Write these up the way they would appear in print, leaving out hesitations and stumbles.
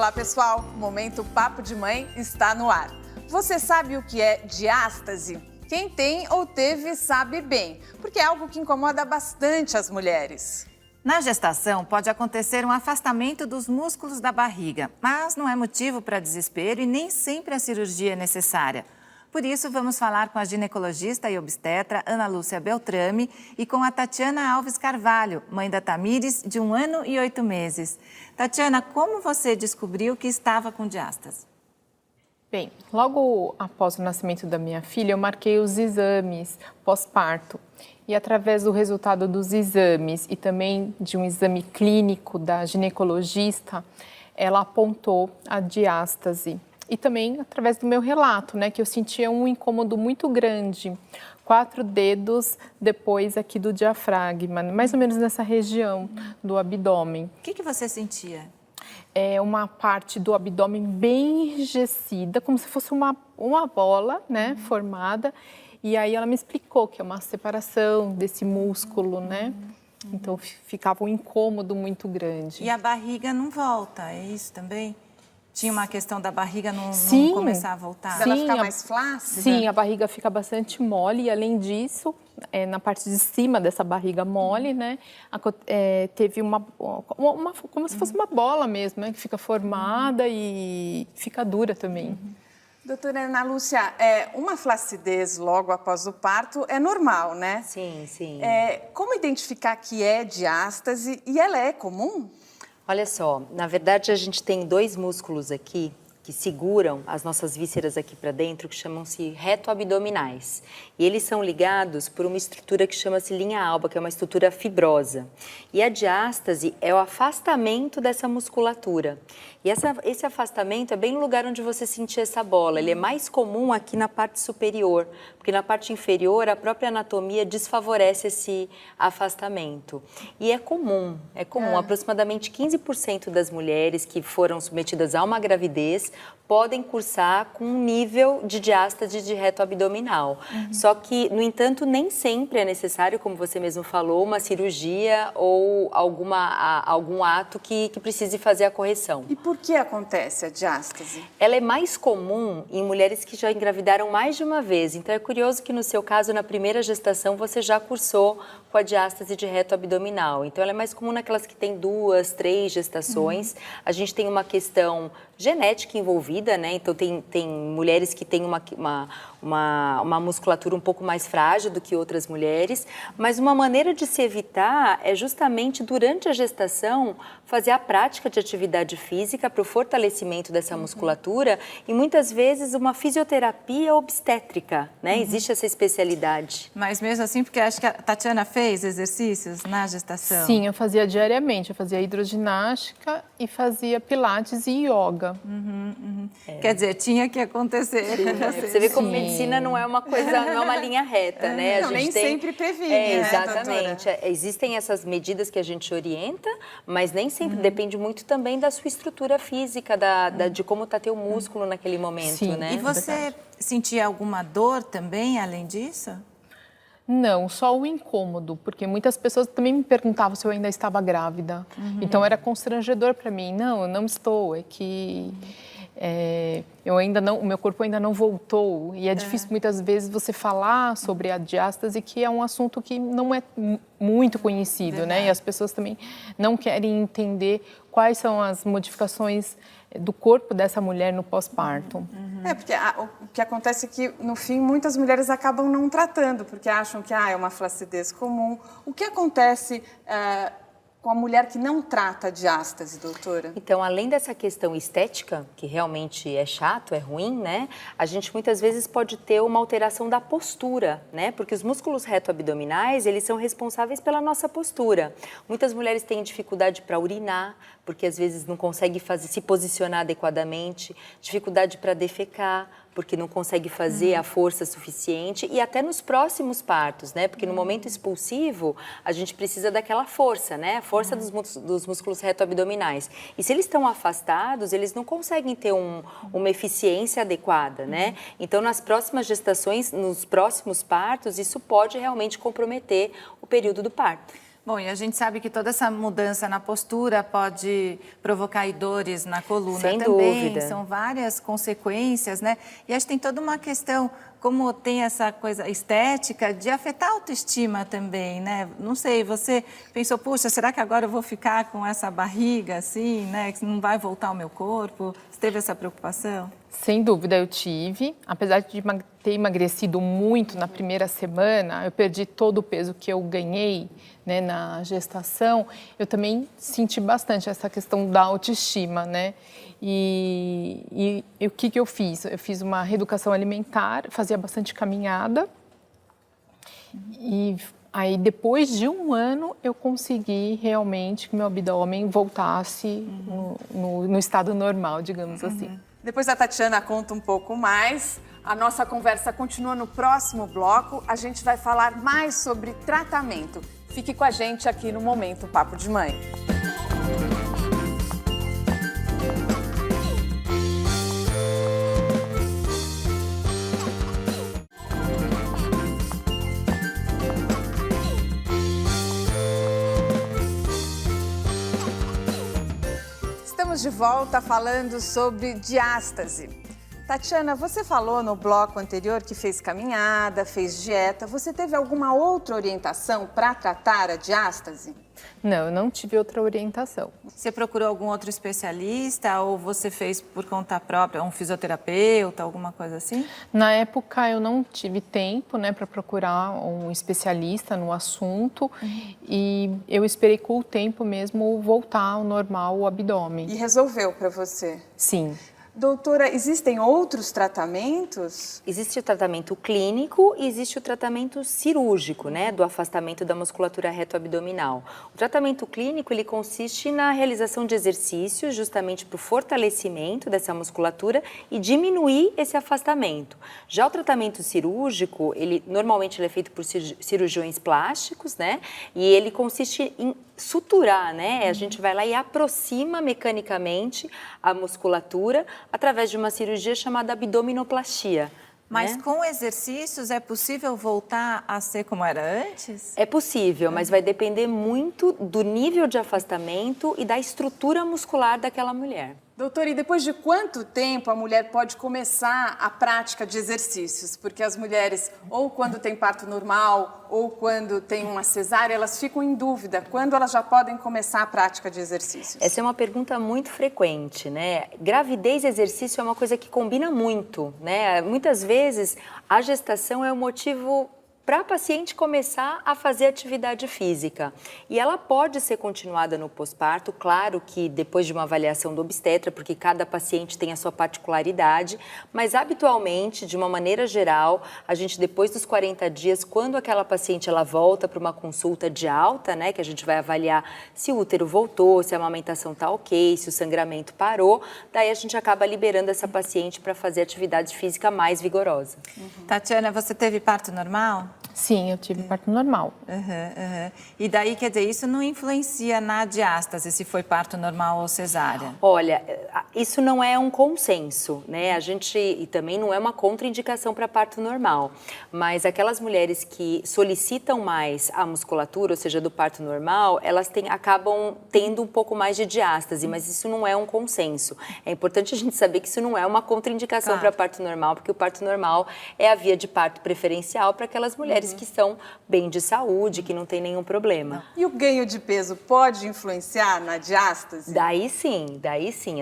Olá, pessoal! O Momento Papo de Mãe está no ar. Você sabe o que é diástase? Quem tem ou teve sabe bem, porque é algo que incomoda bastante as mulheres. Na gestação, pode acontecer um afastamento dos músculos da barriga, mas não é motivo para desespero e nem sempre a cirurgia é necessária. Por isso, vamos falar com a ginecologista e obstetra Ana Lúcia Beltrame e com a Tatiana Alves Carvalho, mãe da Tamires, de 1 ano e 8 meses. Tatiana, como você descobriu que estava com diástase? Bem, logo após o nascimento da minha filha, eu marquei os exames pós-parto. E através do resultado dos exames e também de um exame clínico da ginecologista, ela apontou a diástase. E também através do meu relato, que eu sentia um incômodo muito grande, 4 dedos depois aqui do diafragma, mais ou menos nessa região do abdômen. O que você sentia? É uma parte do abdômen bem enrijecida, como se fosse uma bola, formada. E aí ela me explicou que é uma separação desse músculo, Então ficava um incômodo muito grande. E a barriga não volta, é isso também? Tinha uma questão da barriga não começar a voltar? Ela fica mais flácida? Sim, a barriga fica bastante mole e além disso, na parte de cima dessa barriga mole, teve como se fosse uma bola mesmo, que fica formada e fica dura também. Doutora Ana Lúcia, uma flacidez logo após o parto é normal, né? Sim, sim. Como identificar que é diástase e ela é comum? Olha só, na verdade a gente tem 2 músculos aqui que seguram as nossas vísceras aqui para dentro, que chamam-se reto-abdominais. E eles são ligados por uma estrutura que chama-se linha alba, que é uma estrutura fibrosa. E a diástase é o afastamento dessa musculatura. E esse afastamento é bem no lugar onde você sentia essa bola. Ele é mais comum aqui na parte superior, porque na parte inferior a própria anatomia desfavorece esse afastamento. E é comum. Aproximadamente 15% das mulheres que foram submetidas a uma gravidez podem cursar com um nível de diástase de reto abdominal. Só que, no entanto, nem sempre é necessário, como você mesmo falou, uma cirurgia ou algum ato que precise fazer a correção. E por que acontece a diástase? Ela é mais comum em mulheres que já engravidaram mais de uma vez. Então, é curioso que no seu caso, na primeira gestação, você já cursou com a diástase de reto abdominal. Então, ela é mais comum naquelas que têm 2, 3 gestações. A gente tem uma questão genética envolvida, Então, tem mulheres que têm uma musculatura um pouco mais frágil do que outras mulheres, mas uma maneira de se evitar é justamente durante a gestação fazer a prática de atividade física para o fortalecimento dessa musculatura e muitas vezes uma fisioterapia obstétrica, Existe essa especialidade. Mas mesmo assim, porque acho que a Tatiana fez exercícios na gestação. Sim, eu fazia diariamente, eu fazia hidroginástica e fazia pilates e yoga. Quer dizer, tinha que acontecer. Você vê como medicina não é uma coisa, não é uma linha reta, A gente nem sempre previne, exatamente. Existem essas medidas que a gente orienta, mas nem sempre, depende muito também da sua estrutura física, de como está teu músculo naquele momento, Sim. E você sentia alguma dor também, além disso? Não, só o incômodo, porque muitas pessoas também me perguntavam se eu ainda estava grávida. Então era constrangedor para mim. Não, eu não estou, é que o meu corpo ainda não voltou. E é difícil muitas vezes você falar sobre a diástase, que é um assunto que não é muito conhecido, E as pessoas também não querem entender quais são as modificações do corpo dessa mulher no pós-parto. Porque o que acontece é que, no fim, muitas mulheres acabam não tratando, porque acham que é uma flacidez comum. O que acontece com a mulher que não trata a diástase, doutora? Então, além dessa questão estética, que realmente é chato, é ruim, A gente muitas vezes pode ter uma alteração da postura, Porque os músculos reto-abdominais, eles são responsáveis pela nossa postura. Muitas mulheres têm dificuldade para urinar, porque às vezes não consegue se posicionar adequadamente, dificuldade para defecar, porque não consegue fazer a força suficiente, e até nos próximos partos, Porque no momento expulsivo, a gente precisa daquela força, A força dos músculos reto-abdominais. E se eles estão afastados, eles não conseguem ter uma eficiência adequada, Então, nas próximas gestações, nos próximos partos, isso pode realmente comprometer o período do parto. Bom, e a gente sabe que toda essa mudança na postura pode provocar dores na coluna Sem também. dúvida. São várias consequências, né? E acho que tem toda uma questão, como tem essa coisa estética, de afetar a autoestima também, né? Não sei, você pensou, puxa, será que agora eu vou ficar com essa barriga assim, né? Que não vai voltar ao meu corpo? Você teve essa preocupação? Sem dúvida eu tive, apesar de ter emagrecido muito na primeira semana, eu perdi todo o peso que eu ganhei, né, na gestação, eu também senti bastante essa questão da autoestima, né? E o que eu fiz? Eu fiz uma reeducação alimentar, fazia bastante caminhada e aí depois de um ano eu consegui realmente que meu abdômen voltasse no estado normal, digamos assim. Depois a Tatiana conta um pouco mais. A nossa conversa continua no próximo bloco. A gente vai falar mais sobre tratamento. Fique com a gente aqui no Momento Papo de Mãe. Estamos de volta falando sobre diástase. Tatiana, você falou no bloco anterior que fez caminhada, fez dieta. Você teve alguma outra orientação para tratar a diástase? Não, eu não tive outra orientação. Você procurou algum outro especialista ou você fez por conta própria, um fisioterapeuta, alguma coisa assim? Na época eu não tive tempo, né, para procurar um especialista no assunto e eu esperei com o tempo mesmo voltar ao normal o abdômen. E resolveu para você? Sim. Doutora, existem outros tratamentos? Existe o tratamento clínico e existe o tratamento cirúrgico, né, do afastamento da musculatura reto-abdominal. O tratamento clínico, ele consiste na realização de exercícios justamente para o fortalecimento dessa musculatura e diminuir esse afastamento. Já o tratamento cirúrgico, normalmente ele é feito por cirurgiões plásticos, né, e ele consiste em suturar, né? A gente vai lá e aproxima mecanicamente a musculatura através de uma cirurgia chamada abdominoplastia. Mas né? com exercícios é possível voltar a ser como era antes? É possível, mas vai depender muito do nível de afastamento e da estrutura muscular daquela mulher. Doutora, e depois de quanto tempo a mulher pode começar a prática de exercícios? Porque as mulheres, ou quando tem parto normal, ou quando tem uma cesárea, elas ficam em dúvida. Quando elas já podem começar a prática de exercícios? Essa é uma pergunta muito frequente, né? Gravidez e exercício é uma coisa que combina muito, né? Muitas vezes a gestação é o motivo para a paciente começar a fazer atividade física. E ela pode ser continuada no pós-parto, claro que depois de uma avaliação do obstetra, porque cada paciente tem a sua particularidade, mas habitualmente, de uma maneira geral, a gente depois dos 40 dias, quando aquela paciente ela volta para uma consulta de alta, né, que a gente vai avaliar se o útero voltou, se a amamentação está ok, se o sangramento parou, daí a gente acaba liberando essa paciente para fazer atividade física mais vigorosa. Tatiana, você teve parto normal? Sim, eu tive parto normal. E daí, quer dizer, isso não influencia na diástase, se foi parto normal ou cesárea? Olha, isso não é um consenso, né? E também não é uma contraindicação para parto normal. Mas aquelas mulheres que solicitam mais a musculatura, ou seja, do parto normal, elas acabam tendo um pouco mais de diástase, mas isso não é um consenso. É importante a gente saber que isso não é uma contraindicação para parto normal, porque o parto normal é a via de parto preferencial para aquelas mulheres que estão bem de saúde, que não tem nenhum problema. E o ganho de peso pode influenciar na diástase? Daí sim,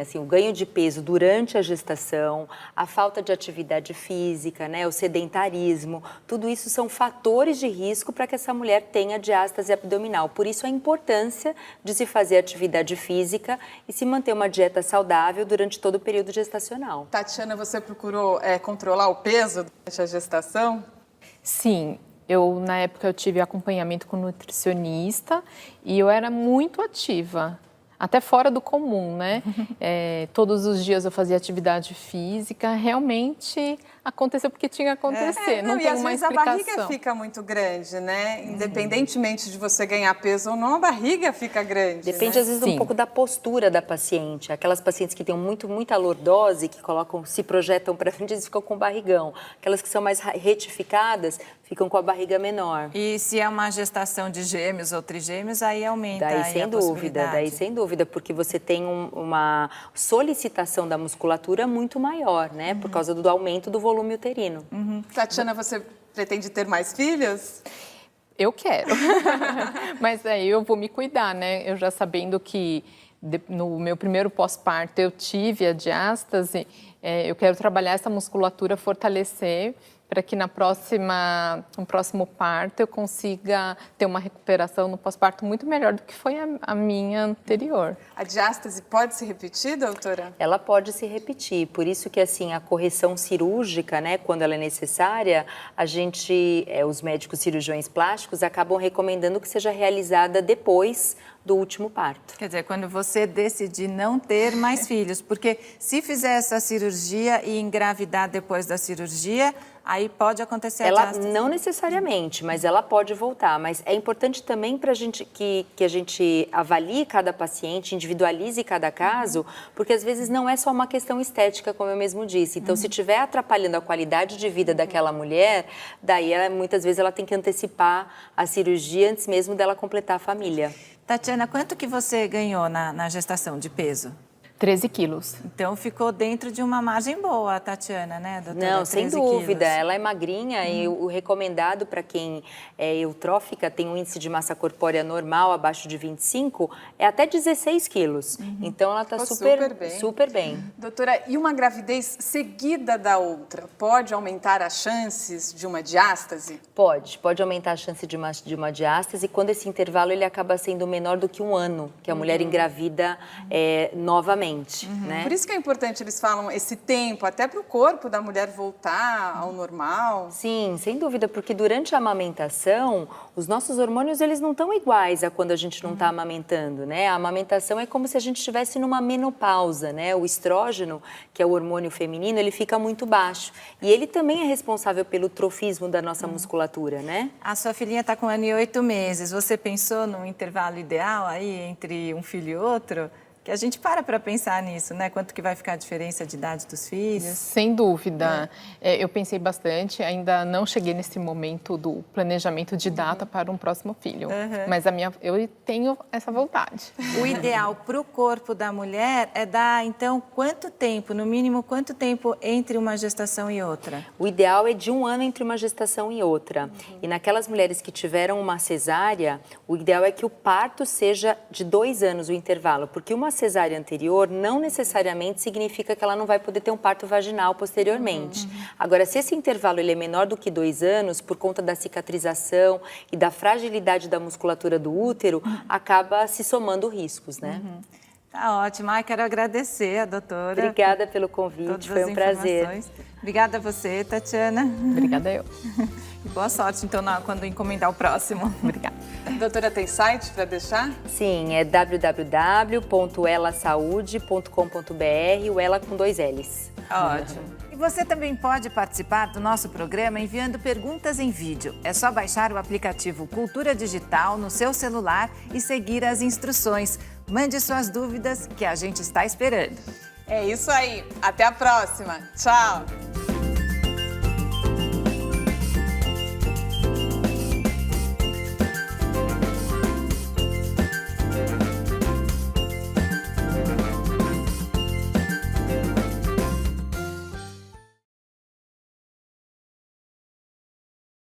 assim, o ganho de peso durante a gestação, a falta de atividade física, né, o sedentarismo, tudo isso são fatores de risco para que essa mulher tenha diástase abdominal. Por isso a importância de se fazer atividade física e se manter uma dieta saudável durante todo o período gestacional. Tatiana, você procurou controlar o peso durante a gestação? Sim. Na época, eu tive acompanhamento com nutricionista e eu era muito ativa, até fora do comum, né? Todos os dias eu fazia atividade física, realmente aconteceu porque tinha que acontecer, não tem uma explicação. E às vezes a barriga fica muito grande, né? Independentemente de você ganhar peso ou não, a barriga fica grande. Depende, né? às vezes, um pouco da postura da paciente. Aquelas pacientes que têm muita lordose, que se projetam para frente, eles ficam com barrigão. Aquelas que são mais retificadas, ficam com a barriga menor. E se é uma gestação de gêmeos ou trigêmeos, aí aumenta Daí aí sem a dúvida, porque você tem uma solicitação da musculatura muito maior, né? Por causa do aumento do volume uterino. Tatiana, você pretende ter mais filhos? Eu quero, mas aí eu vou me cuidar, né? Eu já sabendo que no meu primeiro pós-parto eu tive a diástase, eu quero trabalhar essa musculatura, fortalecer, para que no próximo parto eu consiga ter uma recuperação no pós-parto muito melhor do que foi a minha anterior. A diástase pode se repetir, doutora? Ela pode se repetir, por isso que assim a correção cirúrgica, né, quando ela é necessária, os médicos cirurgiões plásticos acabam recomendando que seja realizada depois do último parto. Quer dizer, quando você decidir não ter mais filhos, porque se fizer essa cirurgia e engravidar depois da cirurgia, aí pode acontecer a diástase. Não necessariamente, mas ela pode voltar. Mas é importante também para a gente que a gente avalie cada paciente, individualize cada caso, porque às vezes não é só uma questão estética, como eu mesmo disse. Então, se estiver atrapalhando a qualidade de vida daquela mulher, daí muitas vezes ela tem que antecipar a cirurgia antes mesmo dela completar a família. Tatiana, quanto que você ganhou na gestação de peso? 13 quilos. Então, ficou dentro de uma margem boa, Tatiana, né, doutora? Não, sem 13 dúvida. quilos. Ela é magrinha e o recomendado para quem é eutrófica, tem um índice de massa corpórea normal abaixo de 25, é até 16 quilos. Então, ela está super bem. Doutora, e uma gravidez seguida da outra pode aumentar as chances de uma diástase? Pode aumentar a chance de uma diástase quando esse intervalo ele acaba sendo menor do que um ano, que a mulher engravida novamente. Né? Por isso que é importante, eles falam, esse tempo, até para o corpo da mulher voltar ao normal. Sim, sem dúvida, porque durante a amamentação, os nossos hormônios eles não estão iguais a quando a gente não está amamentando, né? A amamentação é como se a gente estivesse numa menopausa, né? O estrógeno, que é o hormônio feminino, ele fica muito baixo. E ele também é responsável pelo trofismo da nossa musculatura, né? A sua filhinha está com 1 ano e 8 meses. Você pensou num intervalo ideal aí entre um filho e outro? Que a gente para pensar nisso, né? Quanto que vai ficar a diferença de idade dos filhos? Sem dúvida. Eu pensei bastante, ainda não cheguei nesse momento do planejamento de data para um próximo filho. Mas eu tenho essa vontade. O ideal para o corpo da mulher é dar, então, quanto tempo, no mínimo, quanto tempo entre uma gestação e outra? O ideal é de 1 ano entre uma gestação e outra. E naquelas mulheres que tiveram uma cesárea, o ideal é que o parto seja de 2 anos o intervalo, porque uma cesárea anterior não necessariamente significa que ela não vai poder ter um parto vaginal posteriormente. Agora, se esse intervalo ele é menor do que 2 anos, por conta da cicatrização e da fragilidade da musculatura do útero, acaba se somando riscos, né? Tá ótimo. Quero agradecer a doutora. Obrigada pelo convite, foi um prazer. Obrigada a você, Tatiana. Obrigada eu. E boa sorte, então, quando encomendar o próximo. Obrigada. Doutora, tem site para deixar? Sim, é www.elasaude.com.br, o ela com 2 L's. Ótimo. E você também pode participar do nosso programa enviando perguntas em vídeo. É só baixar o aplicativo Cultura Digital no seu celular e seguir as instruções. Mande suas dúvidas que a gente está esperando. É isso aí. Até a próxima. Tchau.